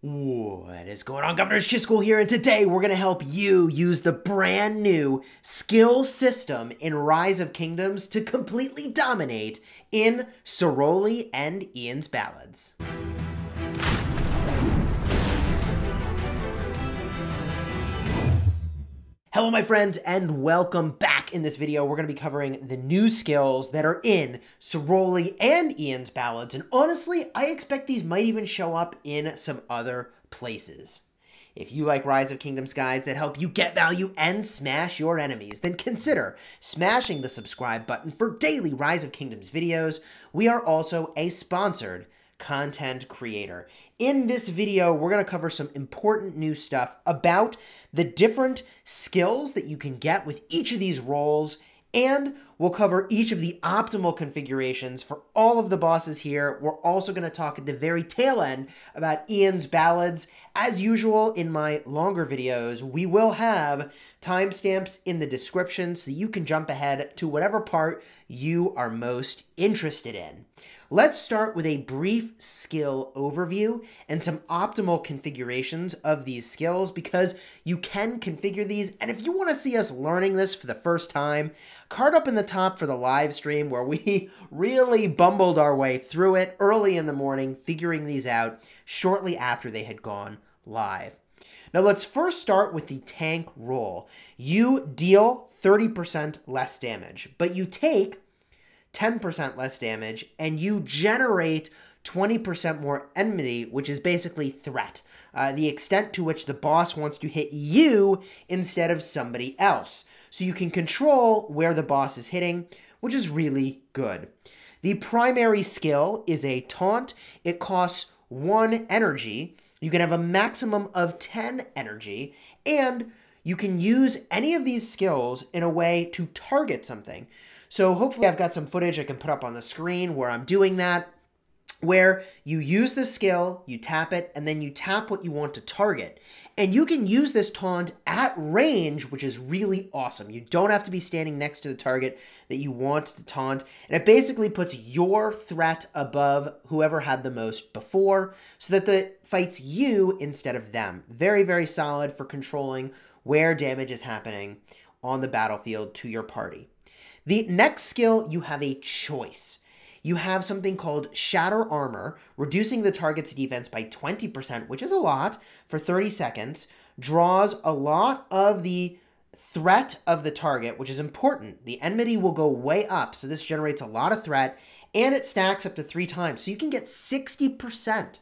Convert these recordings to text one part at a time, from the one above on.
What is going on, Governor? Chisgule here, and today we're going to help you use the brand new skill system in Rise of Kingdoms to completely dominate in Ceroli and Ian's Ballads. Hello, my friends, and welcome back. In this video, we're going to be covering the new skills that are in Ceroli and Ian's Ballads, and honestly, I expect these might even show up in some other places. If you like Rise of Kingdoms guides that help you get value and smash your enemies, then consider smashing the subscribe button for daily Rise of Kingdoms videos. We are also a sponsored content creator. In this video, we're going to cover some important new stuff about the different skills that you can get with each of these roles, and we'll cover each of the optimal configurations for all of the bosses here. We're also going to talk at the very tail end about Ian's Ballads. As usual in my longer videos, we will have timestamps in the description so you can jump ahead to whatever part you are most interested in. Let's start with a brief skill overview and some optimal configurations of these skills, because you can configure these. And if you want to see us learning this for the first time, card up in the top for the live stream where we really bumbled our way through it early in the morning, figuring these out shortly after they had gone live. Now let's first start with the tank role. You deal 30% less damage, but you take 10% less damage, and you generate 20% more enmity, which is basically threat. The extent to which the boss wants to hit you instead of somebody else. So you can control where the boss is hitting, which is really good. The primary skill is a taunt. It costs 1 energy. You can have a maximum of 10 energy, and you can use any of these skills in a way to target something. So hopefully I've got some footage I can put up on the screen where I'm doing that, where you use the skill, you tap it, and then you tap what you want to target. And you can use this taunt at range, which is really awesome. You don't have to be standing next to the target that you want to taunt. And it basically puts your threat above whoever had the most before, so that it fights you instead of them. Very, very solid for controlling where damage is happening on the battlefield to your party. The next skill, you have a choice. You have something called Shatter Armor, reducing the target's defense by 20%, which is a lot, for 30 seconds, draws a lot of the threat of the target, which is important. The enmity will go way up, so this generates a lot of threat, and it stacks up to 3 times, so you can get 60%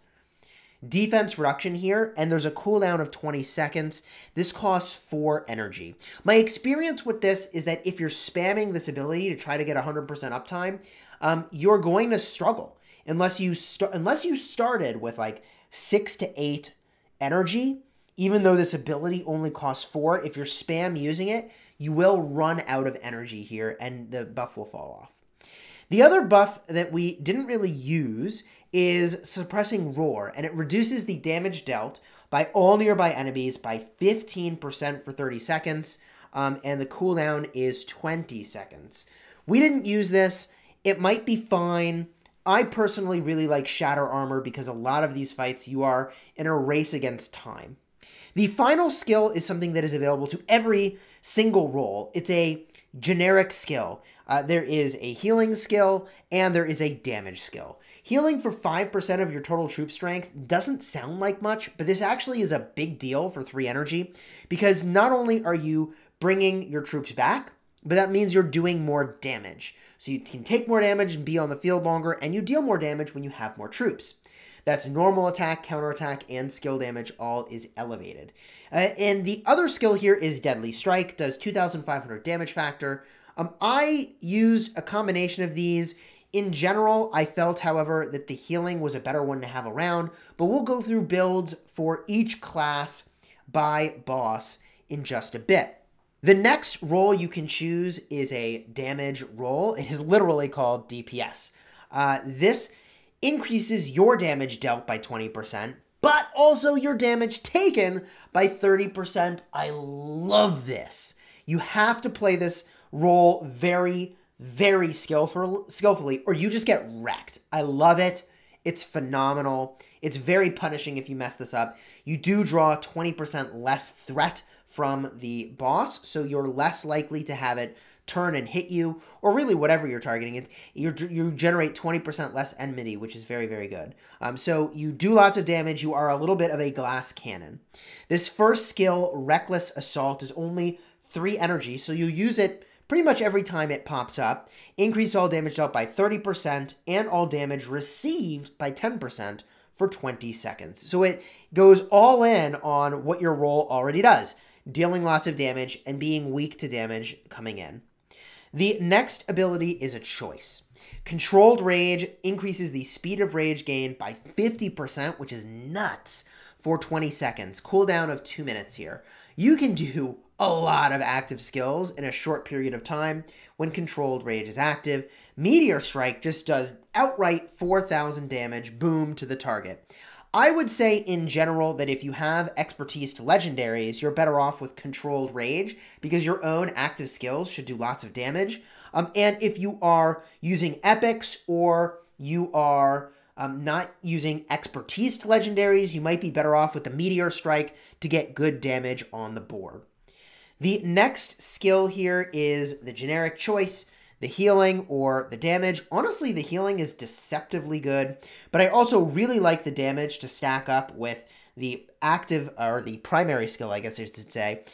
defense reduction here, and there's a cooldown of 20 seconds. This costs 4 energy. My experience with this is that if you're spamming this ability to try to get 100% uptime, you're going to struggle unless you started with like 6 to 8 energy. Even though this ability only costs 4, if you're spam using it, you will run out of energy here, and the buff will fall off. The other buff that we didn't really use is Suppressing Roar, and it reduces the damage dealt by all nearby enemies by 15% for 30 seconds, and the cooldown is 20 seconds. We didn't use this. It might be fine. I personally really like Shatter Armor because a lot of these fights you are in a race against time. The final skill is something that is available to every single role. It's a generic skill. There is a healing skill, and there is a damage skill. Healing for 5% of your total troop strength doesn't sound like much, but this actually is a big deal for 3 energy, because not only are you bringing your troops back, but that means you're doing more damage. So you can take more damage and be on the field longer, and you deal more damage when you have more troops. That's normal attack, counterattack, and skill damage all is elevated. And the other skill here is Deadly Strike, does 2,500 damage factor. I use a combination of these. In general, I felt, however, that the healing was a better one to have around, but we'll go through builds for each class by boss in just a bit. The next role you can choose is a damage role. It is literally called DPS. This increases your damage dealt by 20%, but also your damage taken by 30%. I love this. You have to play this role very, very skillfully, or you just get wrecked. I love it. It's phenomenal. It's very punishing if you mess this up. You do draw 20% less threat from the boss, so you're less likely to have it turn and hit you, or really whatever you're targeting. You generate 20% less enmity, which is very, very good. So you do lots of damage. You are a little bit of a glass cannon. This first skill, Reckless Assault, is only 3 energy, so you use it pretty much every time it pops up. Increase all damage dealt by 30% and all damage received by 10% for 20 seconds. So it goes all in on what your roll already does, dealing lots of damage and being weak to damage coming in. The next ability is a choice. Controlled Rage increases the speed of rage gain by 50%, which is nuts, for 20 seconds. Cooldown of 2 minutes here. You can do a lot of active skills in a short period of time when Controlled Rage is active. Meteor Strike just does outright 4,000 damage, boom, to the target. I would say in general that if you have expertise to legendaries, you're better off with Controlled Rage because your own active skills should do lots of damage. And if you are using epics or you are not using expertise to legendaries, you might be better off with the Meteor Strike to get good damage on the board. The next skill here is the generic choice, the healing or the damage. Honestly, the healing is deceptively good, but I also really like the damage to stack up with the active, or the primary skill, I guess I should say,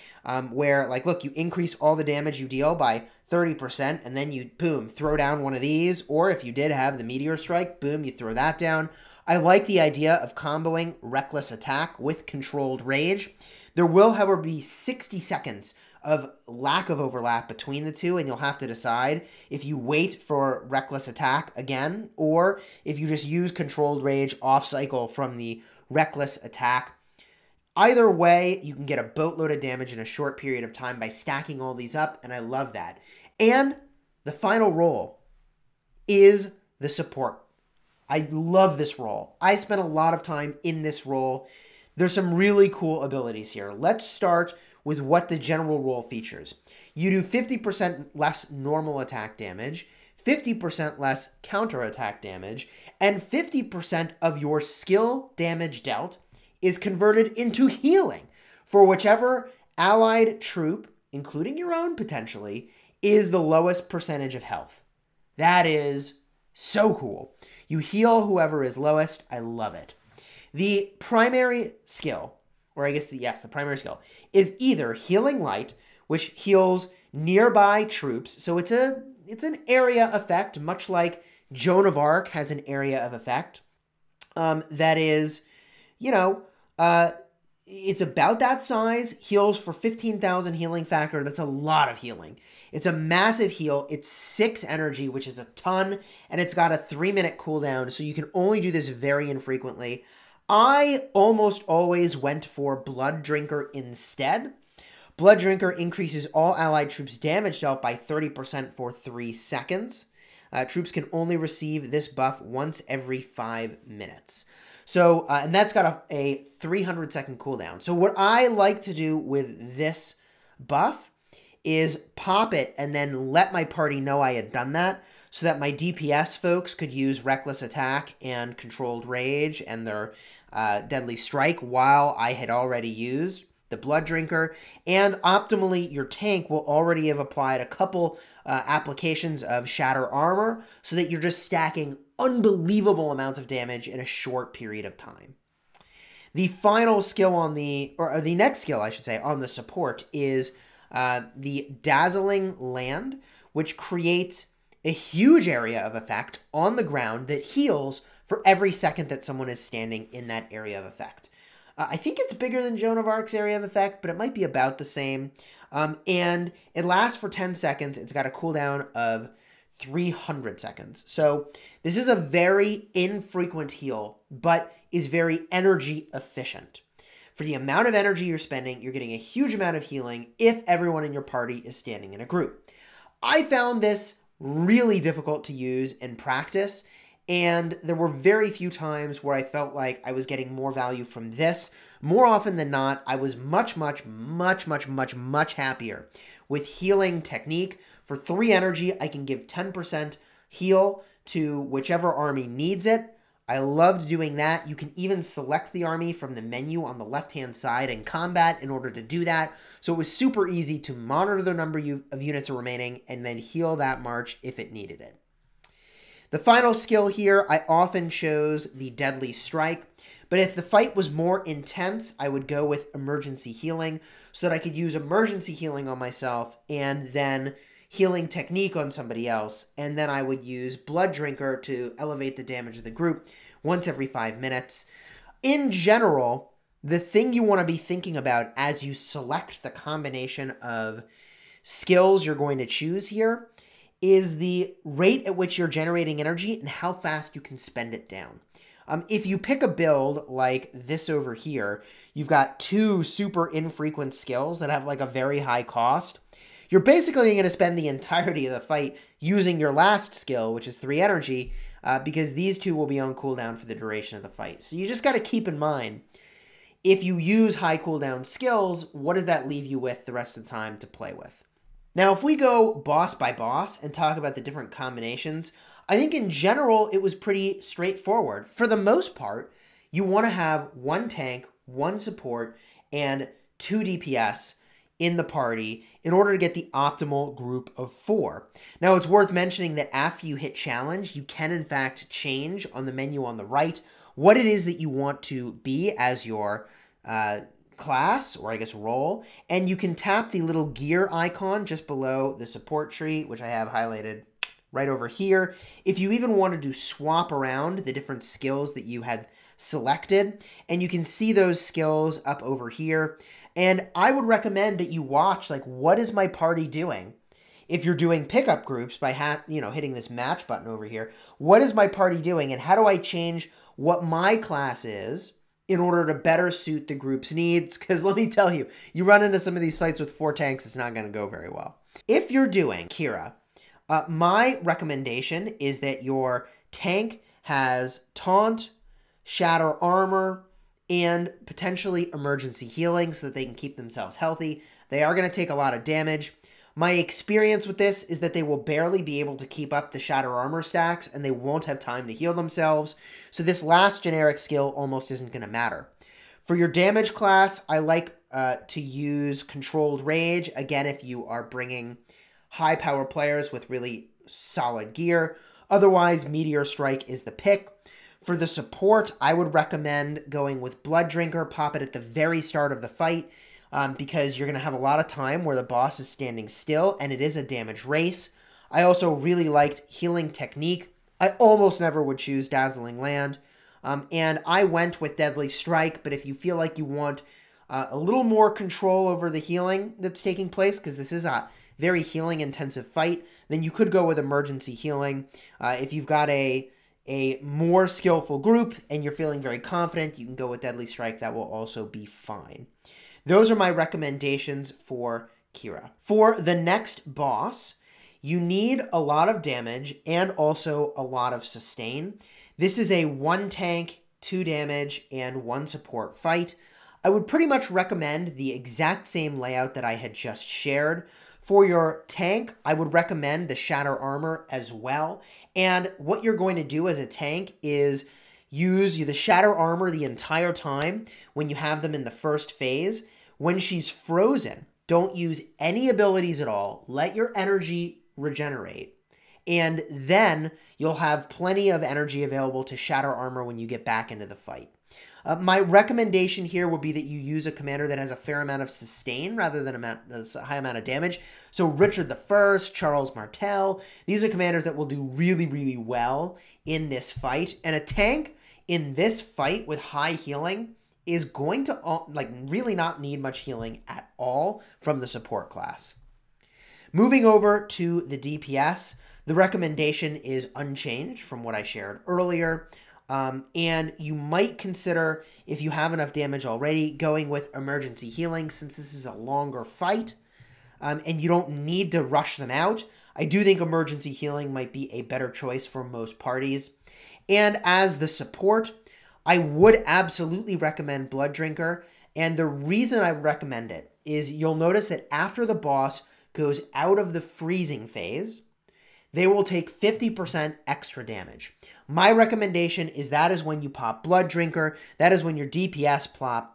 where, like, look, you increase all the damage you deal by 30%, and then you, boom, throw down one of these, or if you did have the Meteor Strike, boom, you throw that down. I like the idea of comboing Reckless Attack with Controlled Rage. There will, however, be 60 seconds of lack of overlap between the two, and you'll have to decide if you wait for Reckless Attack again, or if you just use Controlled Rage off-cycle from the Reckless Attack. Either way, you can get a boatload of damage in a short period of time by stacking all these up, and I love that. And the final role is the support. I love this role. I spent a lot of time in this role. There's some really cool abilities here. Let's start with what the general role features. You do 50% less normal attack damage, 50% less counterattack damage, and 50% of your skill damage dealt is converted into healing for whichever allied troop, including your own potentially, is the lowest percentage of health. That is so cool. You heal whoever is lowest. I love it. The primary skill, or I guess, the primary skill, is either Healing Light, which heals nearby troops. So it's an area effect, much like Joan of Arc has an area of effect. That is, it's about that size, heals for 15,000 healing factor. That's a lot of healing. It's a massive heal. It's 6 energy, which is a ton, and it's got a 3-minute cooldown, so you can only do this very infrequently. I almost always went for Blood Drinker instead. Blood Drinker increases all allied troops' damage dealt by 30% for 3 seconds. Troops can only receive this buff once every 5 minutes. So, and that's got a 300-second cooldown. So what I like to do with this buff is pop it and then let my party know I had done that, so that my DPS folks could use Reckless Attack and Controlled Rage and their Deadly Strike while I had already used the Blood Drinker. And optimally, your tank will already have applied a couple applications of Shatter Armor, so that you're just stacking unbelievable amounts of damage in a short period of time. The final skill on the next skill, I should say, on the support is the Dazzling Land, which creates a huge area of effect on the ground that heals for every second that someone is standing in that area of effect. I think it's bigger than Joan of Arc's area of effect, but it might be about the same. And it lasts for 10 seconds. It's got a cooldown of 300 seconds. So this is a very infrequent heal, but is very energy efficient. For the amount of energy you're spending, you're getting a huge amount of healing if everyone in your party is standing in a group. I found this really difficult to use in practice, and there were very few times where I felt like I was getting more value from this. More often than not, I was much happier with Healing Technique. For 3 energy, I can give 10% heal to whichever army needs it. I loved doing that. You can even select the army from the menu on the left-hand side in combat in order to do that. So it was super easy to monitor the number of units remaining and then heal that march if it needed it. The final skill here, I often chose the Deadly Strike, but if the fight was more intense, I would go with Emergency Healing so that I could use Emergency Healing on myself and then Healing Technique on somebody else, and then I would use Blood Drinker to elevate the damage of the group once every 5 minutes. In general, the thing you want to be thinking about as you select the combination of skills you're going to choose here is the rate at which you're generating energy and how fast you can spend it down. If you pick a build like this over here, you've got 2 super infrequent skills that have like a very high cost. You're basically going to spend the entirety of the fight using your last skill, which is 3 energy, because these 2 will be on cooldown for the duration of the fight. So you just got to keep in mind, if you use high cooldown skills, what does that leave you with the rest of the time to play with? Now, if we go boss by boss and talk about the different combinations, I think in general it was pretty straightforward. For the most part, you want to have 1 tank, 1 support, and 2 DPS in the party in order to get the optimal group of 4. Now, it's worth mentioning that after you hit challenge, you can in fact change on the menu on the right what it is that you want to be as your class, or I guess role, and you can tap the little gear icon just below the support tree, which I have highlighted right over here. If you even wanted to swap around the different skills that you had selected, and you can see those skills up over here. And I would recommend that you watch, like, what is my party doing? If you're doing pickup groups by hitting this match button over here, what is my party doing, and how do I change what my class is in order to better suit the group's needs? Because let me tell you, you run into some of these fights with 4 tanks, it's not going to go very well. If you're doing Kiera, my recommendation is that your tank has taunt, shatter armor, and potentially emergency healing so that they can keep themselves healthy. They are going to take a lot of damage. My experience with this is that they will barely be able to keep up the shatter armor stacks, and they won't have time to heal themselves. So this last generic skill almost isn't going to matter. For your damage class, I like to use Controlled Rage, again, if you are bringing high power players with really solid gear. Otherwise, Meteor Strike is the pick. For the support, I would recommend going with Blood Drinker. Pop it at the very start of the fight because you're going to have a lot of time where the boss is standing still, and it is a damage race. I also really liked Healing Technique. I almost never would choose Dazzling Land. And I went with Deadly Strike, but if you feel like you want a little more control over the healing that's taking place, because this is a very healing-intensive fight, then you could go with Emergency Healing. If you've got a more skillful group and you're feeling very confident, you can go with Deadly Strike. That will also be fine. Those are my recommendations for Kiera. For the next boss, you need a lot of damage and also a lot of sustain. This is a 1 tank, 2 damage, and 1 support fight. I would pretty much recommend the exact same layout that I had just shared. For your tank, I would recommend the Shatter Armor as well. And what you're going to do as a tank is use the Shatter Armor the entire time when you have them in the first phase. When she's frozen, don't use any abilities at all. Let your energy regenerate. And then you'll have plenty of energy available to Shatter Armor when you get back into the fight. My recommendation here would be that you use a commander that has a fair amount of sustain rather than a high amount of damage. So Richard I, Charles Martel, these are commanders that will do really, really well in this fight. And a tank in this fight with high healing is going to really not need much healing at all from the support class. Moving over to the DPS, the recommendation is unchanged from what I shared earlier. And you might consider, if you have enough damage already, going with Emergency Healing since this is a longer fight and you don't need to rush them out. I do think Emergency Healing might be a better choice for most parties. And as the support, I would absolutely recommend Blood Drinker. And the reason I recommend it is you'll notice that after the boss goes out of the freezing phase, they will take 50% extra damage. My recommendation is that is when you pop Blood Drinker, that is when your DPS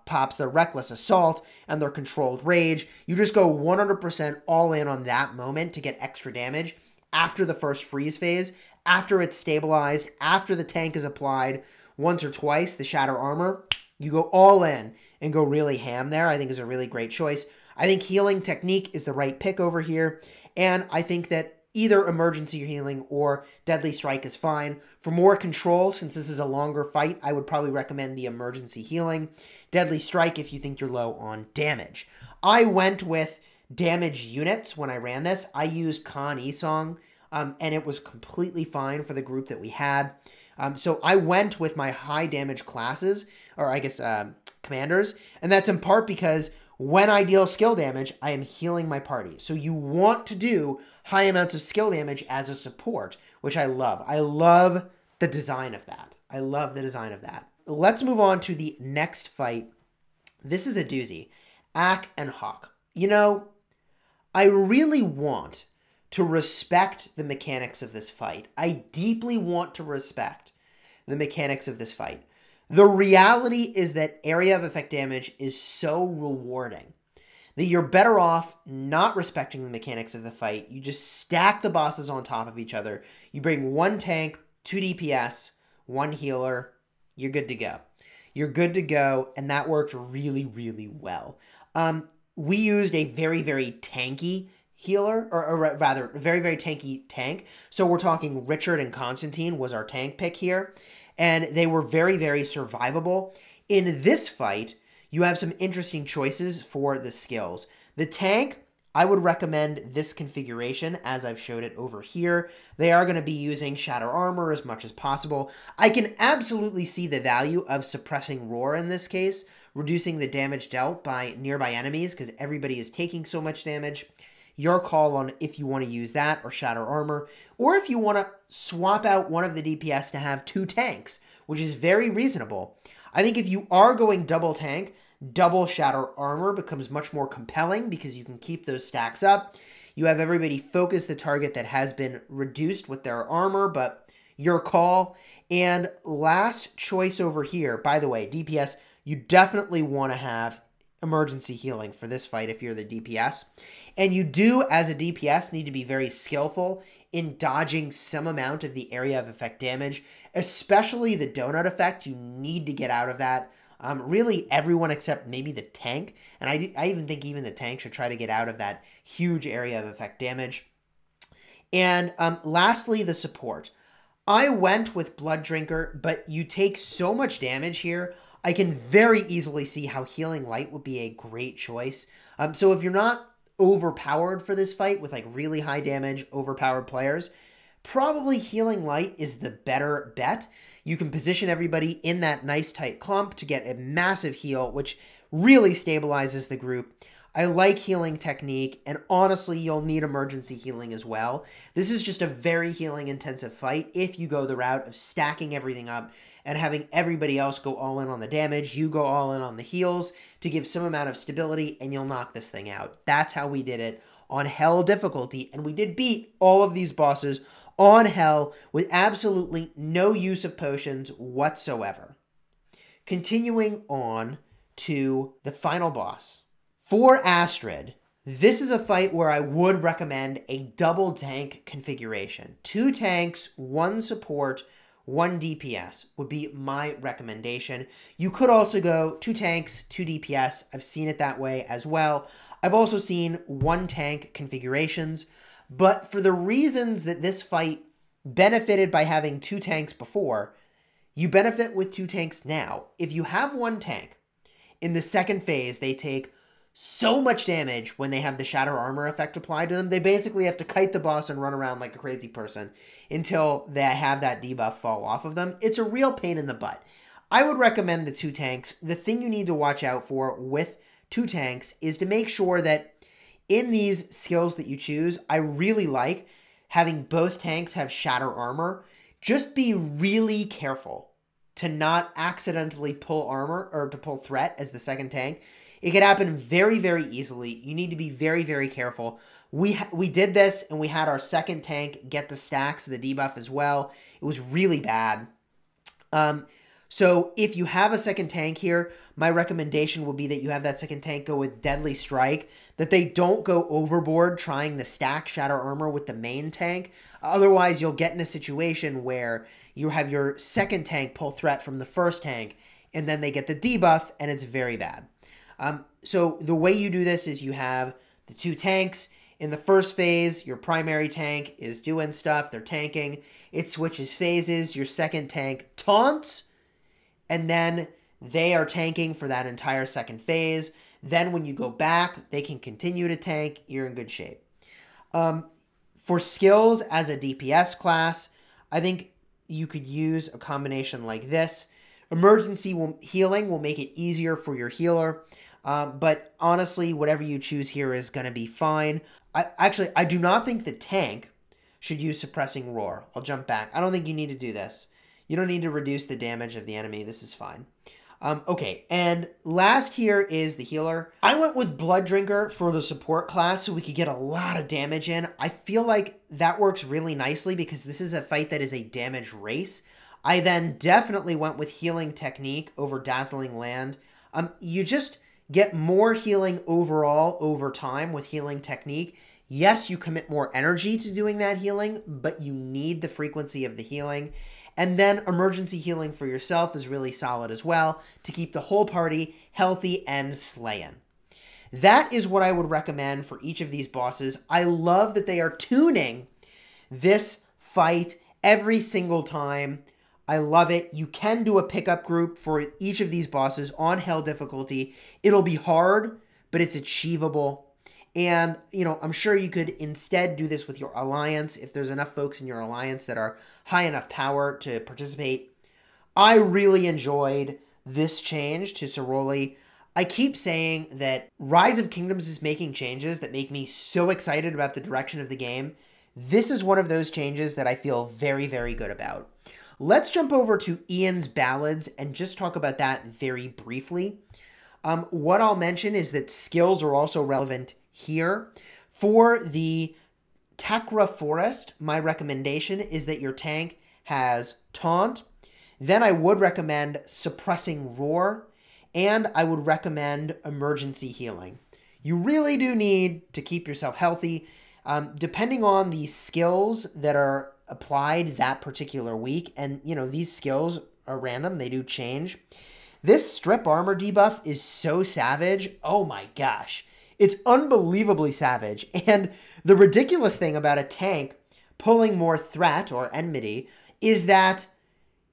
pops their Reckless Assault and their Controlled Rage. You just go 100% all in on that moment to get extra damage after the first freeze phase, after it's stabilized, after the tank is applied once or twice, the Shatter Armor. You go all in and go really ham there. I think is a really great choice. I think Healing Technique is the right pick over here, and I think that either Emergency Healing or Deadly Strike is fine. For more control, since this is a longer fight, I would probably recommend the Emergency Healing. Deadly Strike if you think you're low on damage. I went with damage units when I ran this. I used Khan Isong, and it was completely fine for the group that we had. So I went with my high damage classes, or I guess commanders, and that's in part because when I deal skill damage, I am healing my party. So you want to do high amounts of skill damage as a support, which I love. I love the design of that. I love the design of that. Let's move on to the next fight. This is a doozy. Ack and Hawk. You know, I really want to respect the mechanics of this fight. I deeply want to respect the mechanics of this fight. The reality is that area of effect damage is so rewarding that you're better off not respecting the mechanics of the fight. You just stack the bosses on top of each other. You bring one tank, 2 DPS, 1 healer. You're good to go. You're good to go, and that worked really, really well. We used a very, very tanky healer, or rather, very, very tanky tank. So we're talking Richard and Constantine was our tank pick here. And they were very, very survivable. In this fight, you have some interesting choices for the skills. The tank, I would recommend this configuration as I've showed it over here. They are going to be using Shatter Armor as much as possible. I can absolutely see the value of suppressing Roar in this case, reducing the damage dealt by nearby enemies because everybody is taking so much damage. Your call on if you want to use that or Shatter Armor, or if you want to swap out one of the DPS to have 2 tanks, which is very reasonable. I think if you are going double tank, double Shatter Armor becomes much more compelling because you can keep those stacks up. You have everybody focus the target that has been reduced with their armor, but your call. And last choice over here, by the way, DPS, you definitely want to have emergency healing for this fight if you're the DPS. And you do, as a DPS, need to be very skillful in dodging some amount of the area of effect damage, especially the donut effect. You need to get out of that. Really, everyone except maybe the tank. And I even think even the tank should try to get out of that huge area of effect damage. And lastly, the support. I went with Blood Drinker, but you take so much damage here. I can very easily see how Healing Light would be a great choice. So if you're not overpowered for this fight with like really high damage, overpowered players, probably Healing Light is the better bet. You can position everybody in that nice tight clump to get a massive heal, which really stabilizes the group. I like Healing Technique, and honestly, you'll need emergency healing as well. This is just a very healing intensive fight if you go the route of stacking everything up and having everybody else go all in on the damage. You go all in on the heals to give some amount of stability, and you'll knock this thing out. That's how we did it on Hell difficulty, and we did beat all of these bosses on Hell with absolutely no use of potions whatsoever. Continuing on to the final boss. For Astrid, this is a fight where I would recommend a double tank configuration. 2 tanks, 1 support, 1 DPS would be my recommendation. You could also go 2 tanks, 2 DPS. I've seen it that way as well. I've also seen 1 tank configurations, but for the reasons that this fight benefited by having 2 tanks before, you benefit with 2 tanks now. If you have 1 tank, in the second phase, they take so much damage when they have the Shatter Armor effect applied to them. They basically have to kite the boss and run around like a crazy person until they have that debuff fall off of them. It's a real pain in the butt. I would recommend the 2 tanks. The thing you need to watch out for with 2 tanks is to make sure that in these skills that you choose, I really like having both tanks have Shatter Armor. Just be really careful to not accidentally pull armor or to pull threat as the second tank. It could happen very, very easily. You need to be very, very careful. We did this, and we had our second tank get the stacks of the debuff as well. It was really bad. So if you have a second tank here, my recommendation will be that you have that second tank go with Deadly Strike, that they don't go overboard trying to stack Shatter Armor with the main tank. Otherwise, you'll get in a situation where you have your second tank pull threat from the first tank, and then they get the debuff, and it's very bad. So the way you do this is you have the two tanks. In the first phase, your primary tank is doing stuff. They're tanking. It switches phases. Your second tank taunts, and then they are tanking for that entire second phase. Then when you go back, they can continue to tank. You're in good shape. For skills as a DPS class, I think you could use a combination like this. Emergency healing will make it easier for your healer. But honestly, whatever you choose here is going to be fine. I do not think the tank should use Suppressing Roar. I'll jump back. I don't think you need to do this. You don't need to reduce the damage of the enemy. This is fine. Okay, and last here is the healer. I went with Blood Drinker for the support class so we could get a lot of damage in. I feel like that works really nicely because this is a fight that is a damage race. I then definitely went with Healing Technique over Dazzling Land. You just get more healing overall over time with Healing Technique. Yes, you commit more energy to doing that healing, but you need the frequency of the healing. And then emergency healing for yourself is really solid as well to keep the whole party healthy and slaying. That is what I would recommend for each of these bosses. I love that they are tuning this fight every single time. I love it. You can do a pickup group for each of these bosses on Hell difficulty. It'll be hard, but it's achievable. And, you know, I'm sure you could instead do this with your alliance if there's enough folks in your alliance that are high enough power to participate. I really enjoyed this change to Ceroli. I keep saying that Rise of Kingdoms is making changes that make me so excited about the direction of the game. This is one of those changes that I feel very, very good about. Let's jump over to Ian's Ballads and just talk about that very briefly. What I'll mention is that skills are also relevant here. For the Takra Forest, my recommendation is that your tank has Taunt. Then I would recommend Suppressing Roar, and I would recommend Emergency Healing. You really do need to keep yourself healthy. Depending on the skills that are applied that particular week, and you know, these skills are random, they do change. This Strip Armor debuff is so savage. Oh my gosh. It's unbelievably savage. And the ridiculous thing about a tank pulling more threat or enmity is that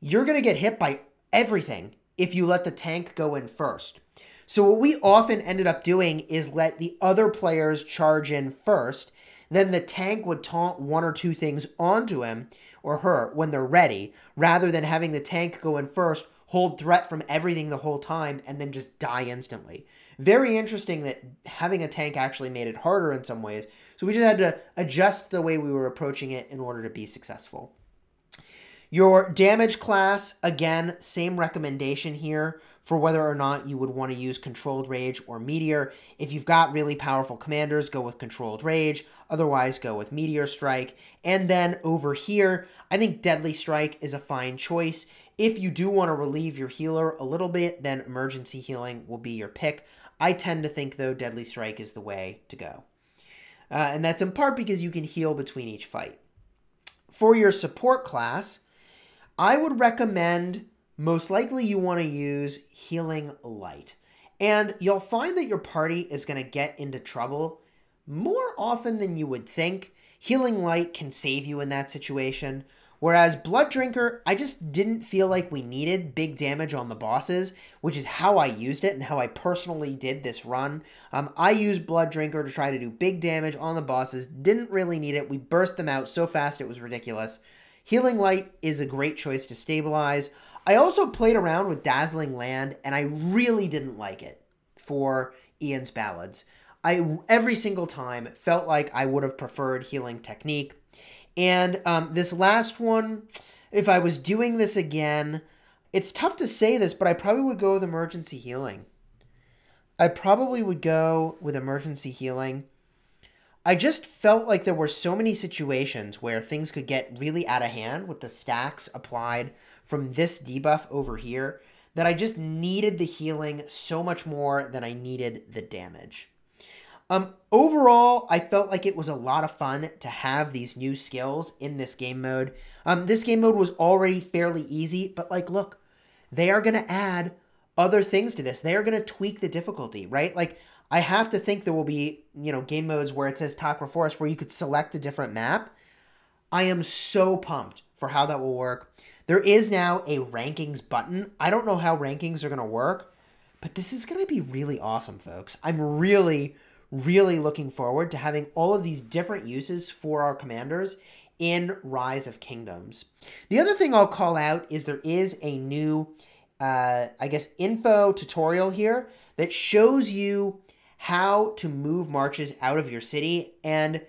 you're going to get hit by everything if you let the tank go in first. So what we often ended up doing is let the other players charge in first. Then the tank would taunt one or two things onto him or her when they're ready, rather than having the tank go in first, hold threat from everything the whole time, and then just die instantly. Very interesting that having a tank actually made it harder in some ways. So we just had to adjust the way we were approaching it in order to be successful. Your damage class, again, same recommendation here for whether or not you would want to use Controlled Rage or Meteor. If you've got really powerful commanders, go with Controlled Rage. Otherwise, go with Meteor Strike. And then over here, I think Deadly Strike is a fine choice. If you do want to relieve your healer a little bit, then Emergency Healing will be your pick. I tend to think, though, Deadly Strike is the way to go. And that's in part because you can heal between each fight. For your support class, I would recommend, most likely you want to use Healing Light. And you'll find that your party is going to get into trouble more often than you would think. Healing Light can save you in that situation. Whereas Blood Drinker, I just didn't feel like we needed big damage on the bosses, which is how I used it and how I personally did this run. I used Blood Drinker to try to do big damage on the bosses. Didn't really need it. We burst them out so fast it was ridiculous. Healing Light is a great choice to stabilize. I also played around with Dazzling Land, and I really didn't like it for Ian's Ballads. I, every single time, felt like I would have preferred Healing Technique. And this last one, if I was doing this again, it's tough to say this, but I probably would go with Emergency Healing. I probably would go with emergency healing. I just felt like there were so many situations where things could get really out of hand with the stacks applied from this debuff over here that I just needed the healing so much more than I needed the damage. Overall, I felt like it was a lot of fun to have these new skills in this game mode. This game mode was already fairly easy, but like, look, they are going to add other things to this. They are going to tweak the difficulty, right? Like, I have to think there will be, game modes where it says Takra Forest where you could select a different map. I am so pumped for how that will work. There is now a rankings button. I don't know how rankings are going to work, but this is going to be really awesome, folks. I'm really looking forward to having all of these different uses for our commanders in Rise of Kingdoms. The other thing I'll call out is there is a new, info tutorial here that shows you how to move marches out of your city. And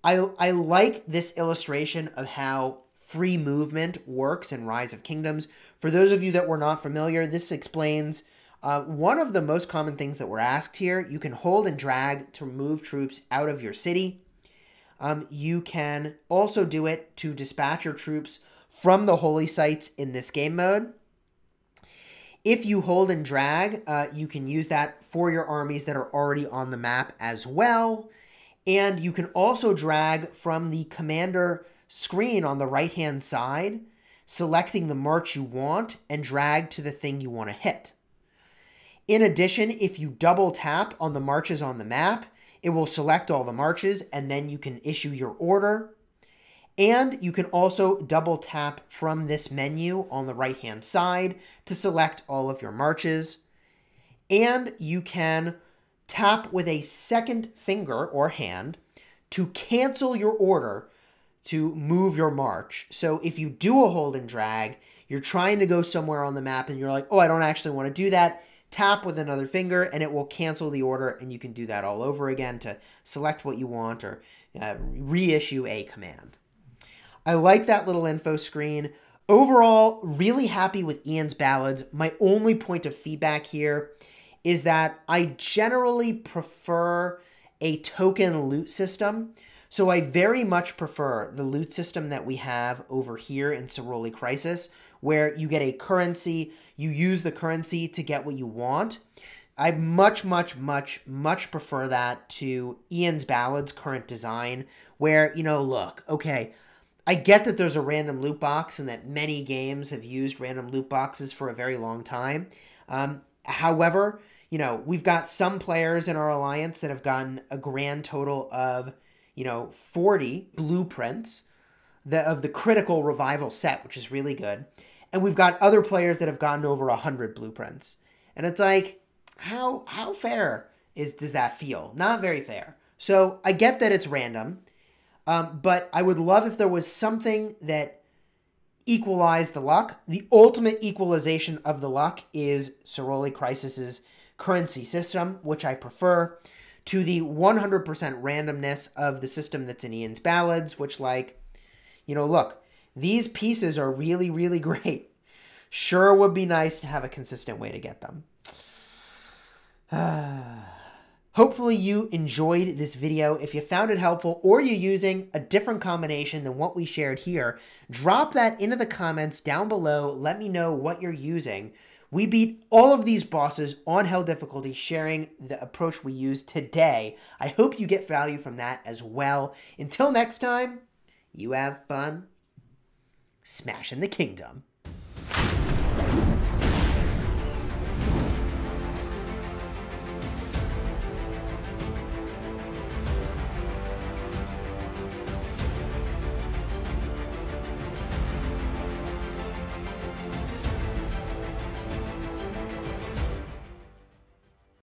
I like this illustration of how free movement works in Rise of Kingdoms. For those of you that were not familiar, this explains one of the most common things that were asked here. You can hold and drag to move troops out of your city. You can also do it to dispatch your troops from the holy sites in this game mode. If you hold and drag, you can use that for your armies that are already on the map as well. And you can also drag from the commander screen on the right-hand side, selecting the march you want and drag to the thing you want to hit. In addition, if you double tap on the marches on the map, it will select all the marches and then you can issue your order. And you can also double tap from this menu on the right-hand side to select all of your marches. And you can tap with a second finger or hand to cancel your order to move your march. So if you do a hold and drag, you're trying to go somewhere on the map and you're like, oh, I don't actually want to do that. Tap with another finger and it will cancel the order, and you can do that all over again to select what you want or reissue a command. I like that little info screen. Overall, really happy with Ian's Ballads. My only point of feedback here is that I generally prefer a token loot system. So I very much prefer the loot system that we have over here in Ceroli Crisis, where you get a currency, you use the currency to get what you want. I much prefer that to Ian's Ballad's current design, where, look, okay, I get that there's a random loot box and that many games have used random loot boxes for a very long time. However, we've got some players in our alliance that have gotten a grand total of, 40 blueprints of the critical revival set, which is really good. And we've got other players that have gotten over 100 blueprints. And it's like, how fair does that feel? Not very fair. So I get that it's random, but I would love if there was something that equalized the luck. The ultimate equalization of the luck is Ceroli Crisis's currency system, which I prefer, to the 100% randomness of the system that's in Ian's Ballads, which, look, these pieces are really great. Sure would be nice to have a consistent way to get them. Hopefully you enjoyed this video. If you found it helpful or you're using a different combination than what we shared here, drop that into the comments down below. Let me know what you're using. We beat all of these bosses on Hell difficulty, sharing the approach we used today. I hope you get value from that as well. Until next time, you have fun smashing the kingdom.